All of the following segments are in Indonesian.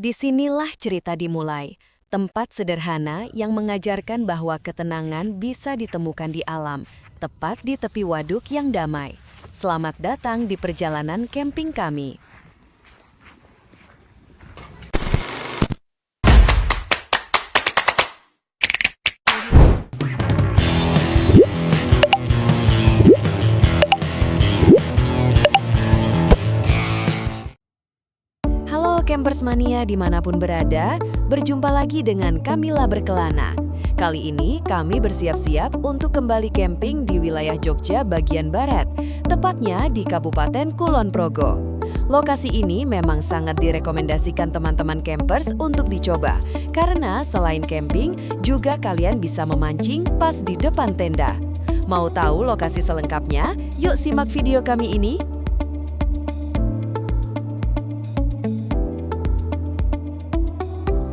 Disinilah cerita dimulai, tempat sederhana yang mengajarkan bahwa ketenangan bisa ditemukan di alam, tepat di tepi waduk yang damai. Selamat datang di perjalanan camping kami. Halo Campers Mania dimanapun berada, berjumpa lagi dengan Kamila Berkelana. Kali ini kami bersiap-siap untuk kembali camping di wilayah Jogja bagian barat, tepatnya di Kabupaten Kulon Progo. Lokasi ini memang sangat direkomendasikan teman-teman campers untuk dicoba, karena selain camping, juga kalian bisa memancing pas di depan tenda. Mau tahu lokasi selengkapnya? Yuk simak video kami ini.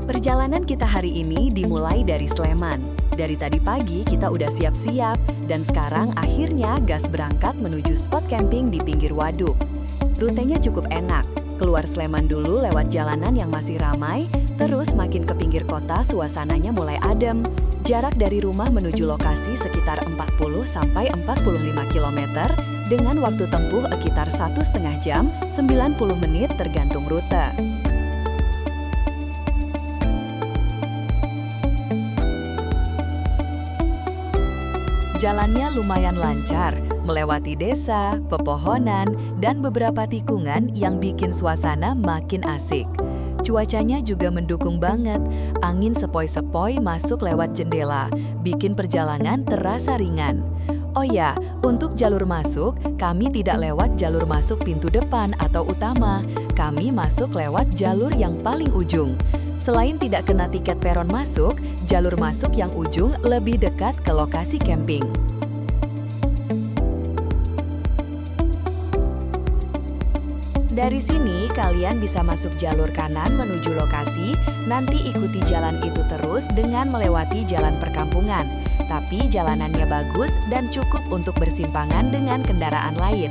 Perjalanan kita hari ini dimulai dari Sleman. Dari tadi pagi kita udah siap-siap dan sekarang akhirnya gas berangkat menuju spot camping di pinggir waduk. Rutenya cukup enak. Keluar Sleman dulu lewat jalanan yang masih ramai, terus makin ke pinggir kota suasananya mulai adem. Jarak dari rumah menuju lokasi sekitar 40-45 km dengan waktu tempuh sekitar 1,5 jam, 90 menit tergantung rute. Jalannya lumayan lancar, melewati desa, pepohonan, dan beberapa tikungan yang bikin suasana makin asik. Cuacanya juga mendukung banget, angin sepoi-sepoi masuk lewat jendela, bikin perjalanan terasa ringan. Oh ya, untuk jalur masuk, kami tidak lewat jalur masuk pintu depan atau utama, kami masuk lewat jalur yang paling ujung. Selain tidak kena tiket peron masuk, jalur masuk yang ujung lebih dekat ke lokasi camping. Dari sini, kalian bisa masuk jalur kanan menuju lokasi, nanti ikuti jalan itu terus dengan melewati jalan perkampungan. Tapi jalanannya bagus dan cukup untuk bersimpangan dengan kendaraan lain.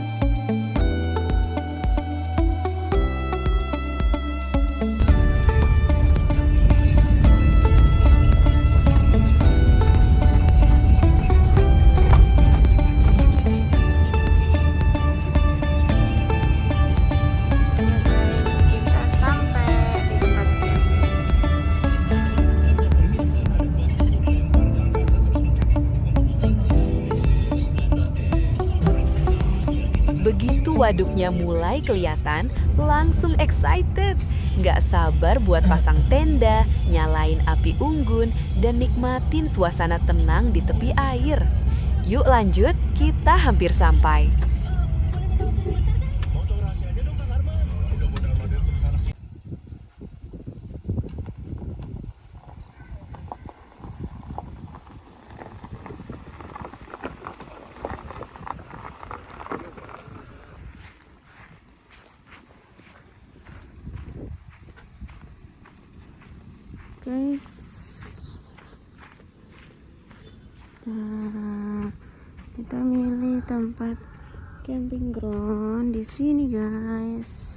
Begitu waduknya mulai kelihatan, langsung excited. Nggak sabar buat pasang tenda, nyalain api unggun, dan nikmatin suasana tenang di tepi air. Yuk lanjut, kita hampir sampai. Guys, nah, kita milih tempat camping ground di sini guys.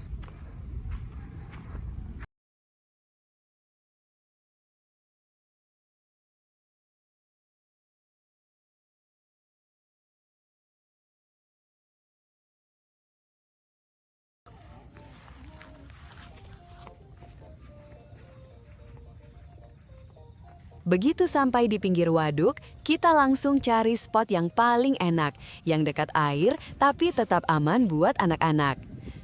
Begitu sampai di pinggir waduk, kita langsung cari spot yang paling enak, yang dekat air tapi tetap aman buat anak-anak.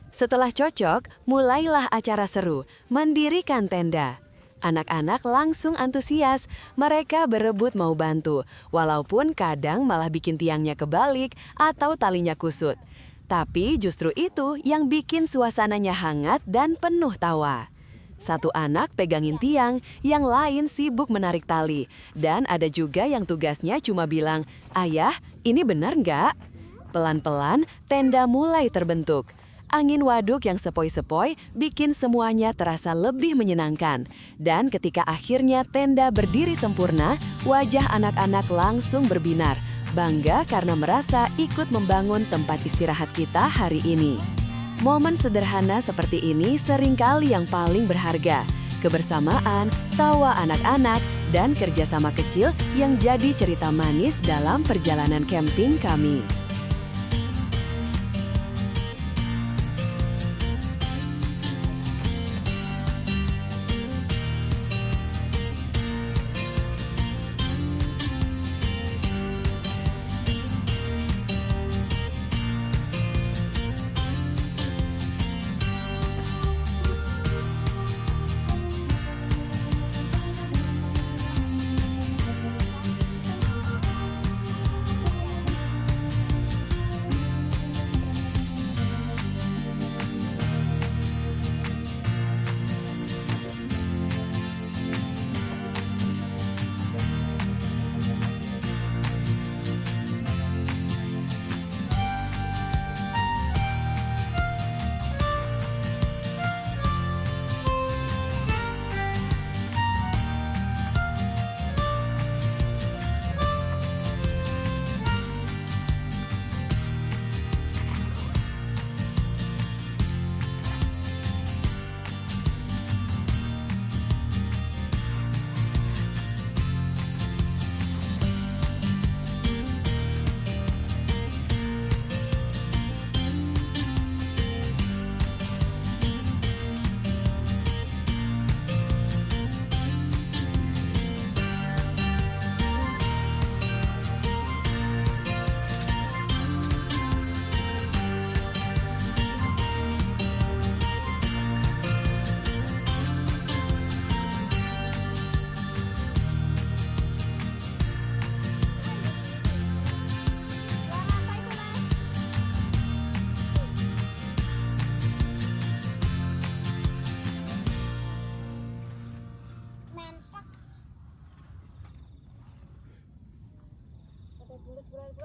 Setelah cocok, mulailah acara seru, mendirikan tenda. Anak-anak langsung antusias, mereka berebut mau bantu, walaupun kadang malah bikin tiangnya kebalik atau talinya kusut. Tapi justru itu yang bikin suasananya hangat dan penuh tawa. Satu anak pegangin tiang, yang lain sibuk menarik tali. Dan ada juga yang tugasnya cuma bilang, "Ayah, ini benar nggak?" Pelan-pelan, tenda mulai terbentuk. Angin waduk yang sepoi-sepoi bikin semuanya terasa lebih menyenangkan. Dan ketika akhirnya tenda berdiri sempurna, wajah anak-anak langsung berbinar. Bangga karena merasa ikut membangun tempat istirahat kita hari ini. Momen sederhana seperti ini seringkali yang paling berharga. kebersamaan, tawa anak-anak, dan kerjasama kecil yang jadi cerita manis dalam perjalanan camping kami.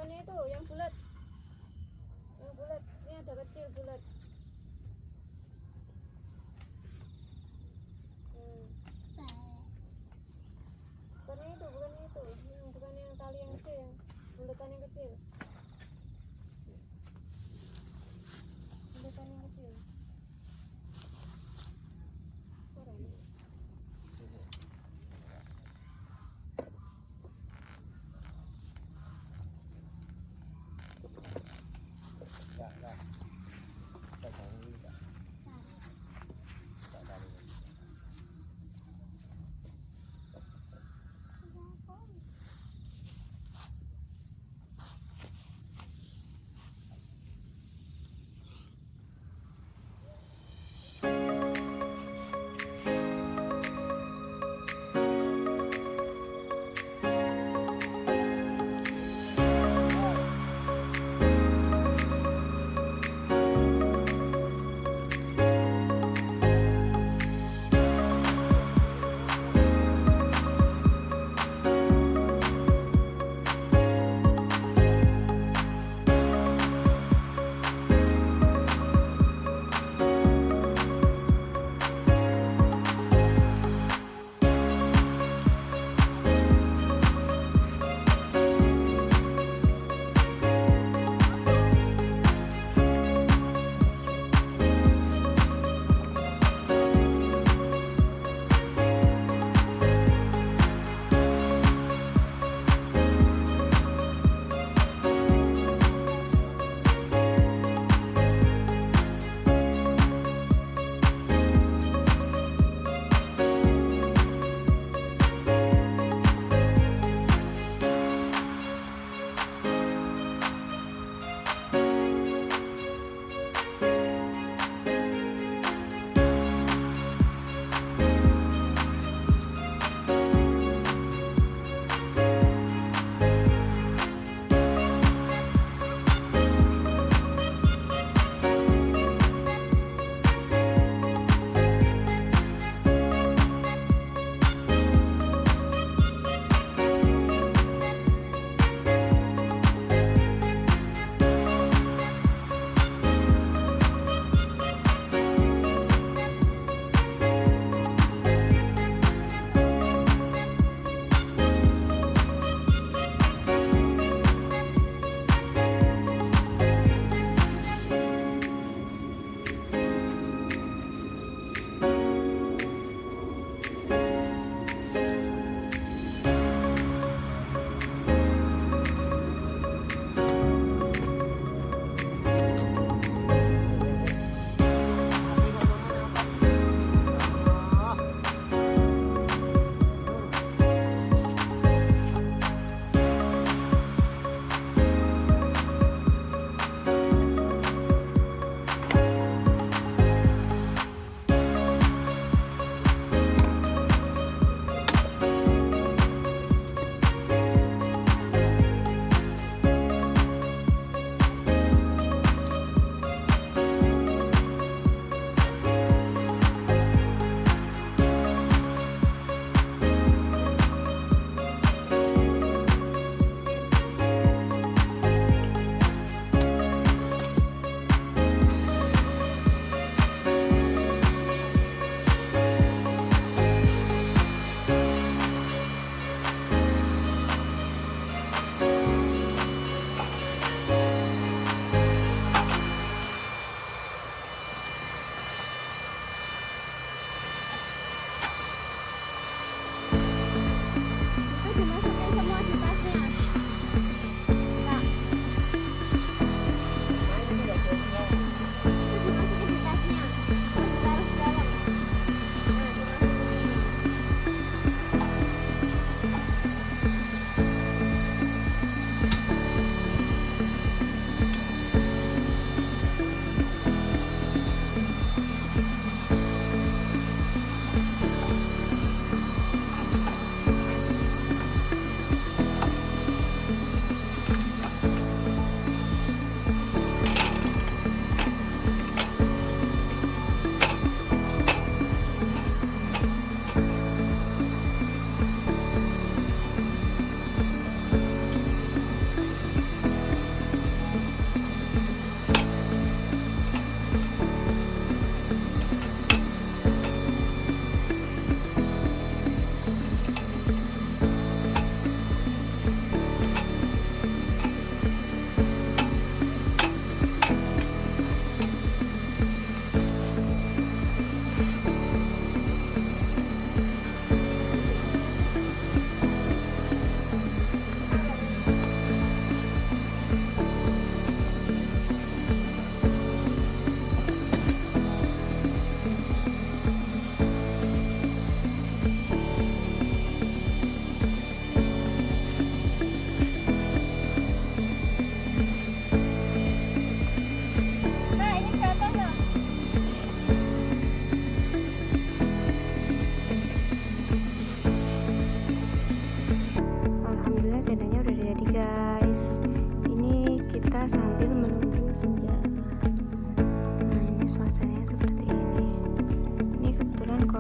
bulatnya itu yang bulat ini ada kecil bulat. Bukan itu bukan yang tali yang kecil, yang bulatan yang kecil, bulatan yang kecil.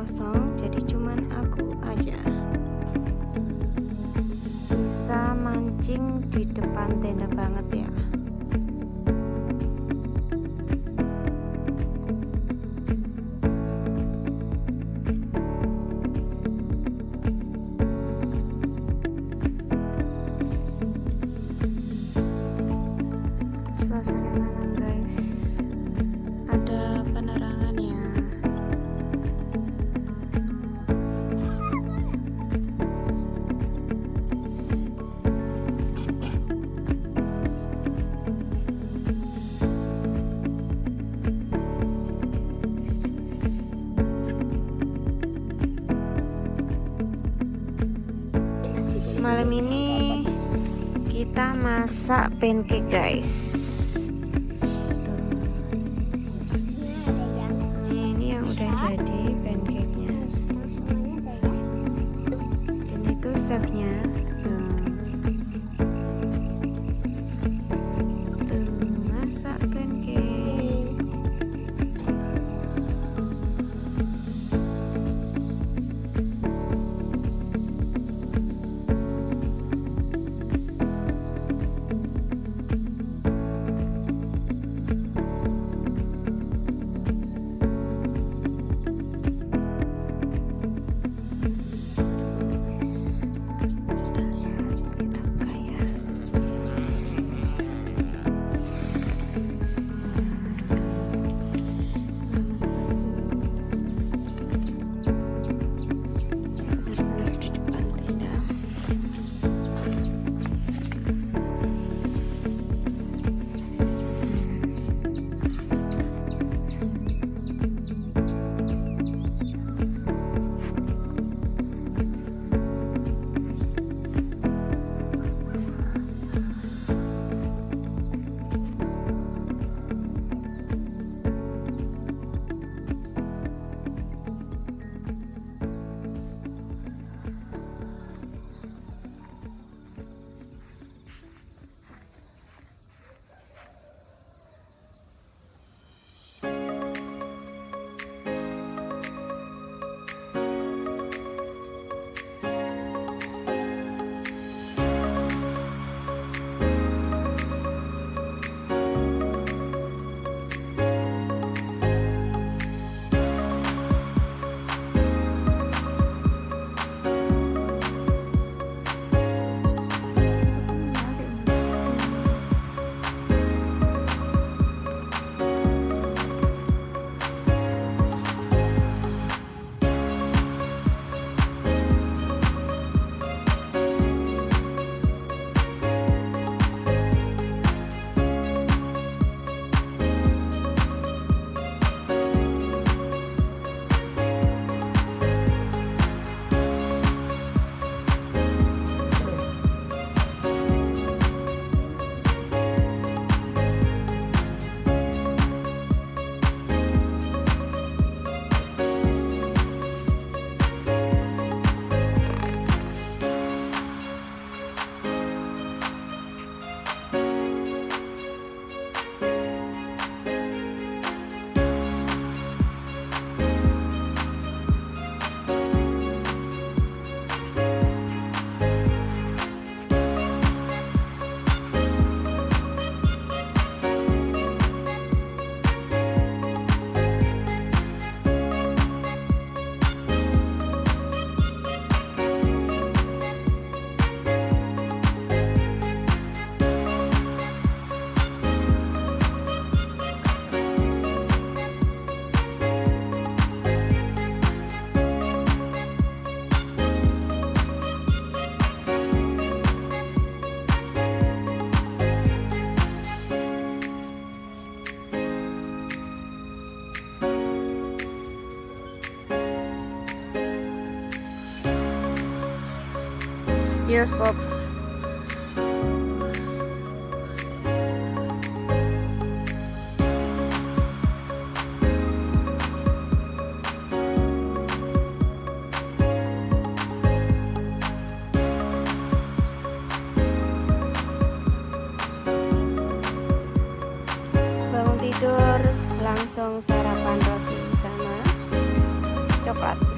kosong, jadi cuman aku aja bisa mancing di depan tenda banget ya. Suasana malam guys, ada penerangan ya. Malam ini kita masak pancake guys. Ini yang udah jadi pancake-nya. Dan itu chefnya. Tuh, masak pancake. Bioskop. Bangun tidur langsung sarapan roti sama coklat.